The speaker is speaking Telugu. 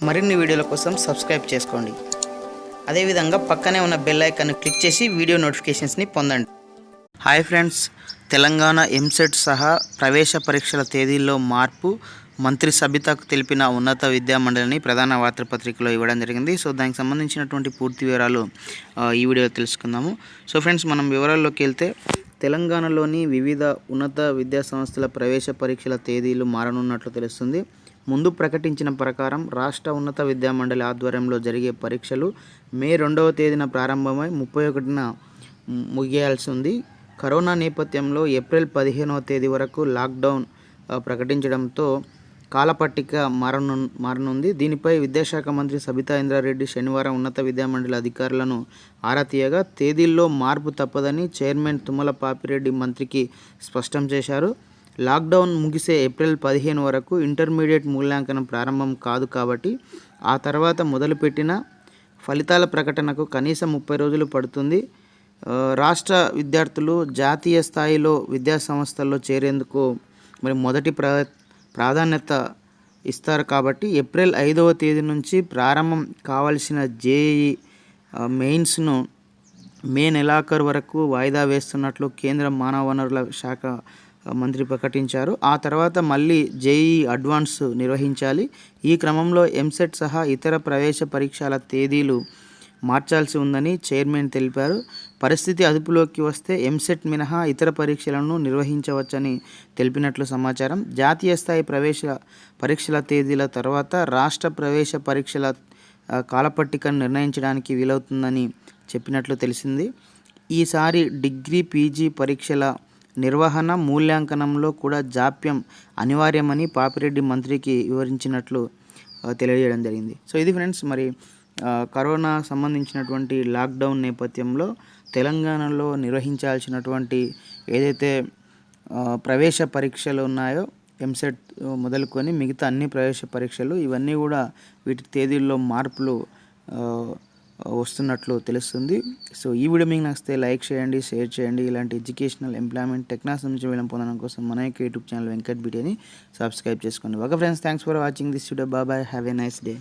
మరిన్ని వీడియోల కోసం సబ్స్క్రైబ్ చేసుకోండి. అదేవిధంగా పక్కనే ఉన్న బెల్ ఐకాన్ క్లిక్ చేసి వీడియో నోటిఫికేషన్స్ని పొందండి. హాయ్ ఫ్రెండ్స్, తెలంగాణ ఎంసెట్ సహా ప్రవేశ పరీక్షల తేదీల్లో మార్పు మంత్రి సబితకు తెలిపిన ఉన్నత విద్యామండలిని ప్రధాన వార్తాపత్రికలో ఇవ్వడం జరిగింది. సో దానికి సంబంధించినటువంటి పూర్తి వివరాలు ఈ వీడియోలో తెలుసుకుందాము. సో ఫ్రెండ్స్, మనం వివరాల్లోకి వెళ్తే తెలంగాణలోని వివిధ ఉన్నత విద్యా సంస్థల ప్రవేశ పరీక్షల తేదీలు మారనున్నట్లు తెలుస్తుంది. ముందు ప్రకటించిన ప్రకారం రాష్ట్ర ఉన్నత విద్యామండలి ఆధ్వర్యంలో జరిగే పరీక్షలు మే 2వ తేదీన ప్రారంభమై 31న ముగియాల్సి ఉంది. కరోనా నేపథ్యంలో ఏప్రిల్ 15వ తేదీ వరకు లాక్డౌన్ ప్రకటించడంతో కాలపట్టిక మారనుంది. దీనిపై విద్యాశాఖ మంత్రి సబితా ఇంద్రారెడ్డి శనివారం ఉన్నత విద్యామండలి అధికారులను ఆరా తీయగా తేదీల్లో మార్పు తప్పదని చైర్మన్ తుమ్మల పాపిరెడ్డి మంత్రికి స్పష్టం చేశారు. లాక్డౌన్ ముగిసే ఏప్రిల్ 15 వరకు ఇంటర్మీడియట్ మూల్యాంకనం ప్రారంభం కాదు కాబట్టి ఆ తర్వాత మొదలుపెట్టిన ఫలితాల ప్రకటనకు కనీసం 30 రోజులు పడుతుంది. రాష్ట్ర విద్యార్థులు జాతీయ స్థాయిలో విద్యా సంస్థల్లో చేరేందుకు మొదటి ప్రాధాన్యత ఇస్తారు కాబట్టి ఏప్రిల్ 5వ తేదీ నుంచి ప్రారంభం కావాల్సిన జేఈఈ మెయిన్స్ను మే నెలాఖరు వరకు వాయిదా వేస్తున్నట్లు కేంద్ర మానవ వనరుల శాఖ మంత్రి ప్రకటించారు. ఆ తర్వాత మళ్ళీ జేఈఈ అడ్వాన్స్ నిర్వహించాలి. ఈ క్రమంలో ఎంసెట్ సహా ఇతర ప్రవేశ పరీక్షల తేదీలు మార్చాల్సి ఉందని చైర్మన్ తెలిపారు. పరిస్థితి అదుపులోకి వస్తే ఎంసెట్ మినహా ఇతర పరీక్షలను నిర్వహించవచ్చని తెలిపినట్లు సమాచారం. జాతీయ స్థాయి పరీక్షల తేదీల తర్వాత రాష్ట్ర ప్రవేశ పరీక్షల కాలపట్టికను నిర్ణయించడానికి వీలవుతుందని చెప్పినట్లు తెలిసింది. ఈసారి డిగ్రీ, పీజీ పరీక్షల నిర్వహణ, మూల్యాంకనంలో కూడా జాప్యం అనివార్యమని పాపిరెడ్డి మంత్రికి వివరించినట్లు తెలియజేయడం జరిగింది. సో ఇది ఫ్రెండ్స్, మరి కరోనా సంబంధించినటువంటి లాక్డౌన్ నేపథ్యంలో తెలంగాణలో నిర్వహించాల్సినటువంటి ఏదైతే ప్రవేశ పరీక్షలు ఉన్నాయో ఎంసెట్ మొదలుకొని మిగతా అన్ని ప్రవేశ పరీక్షలు ఇవన్నీ కూడా వీటి తేదీల్లో మార్పులు వస్తున్నట్లు తెలుస్తుంది. సో ఈ వీడియో మీకు నచ్చితే లైక్ చేయండి, షేర్ చేయండి. ఇలాంటి ఎడ్యుకేషనల్, ఎంప్లాయ్మెంట్, టెక్నాలజీ నుంచి పొందడం కోసం మన యొక్క యూట్యూబ్ ఛానల్ వెంకట్బిటాని సబ్స్క్రైబ్ చేసుకోండి. Okay friends, thanks for watching this video. Bye, have a nice day.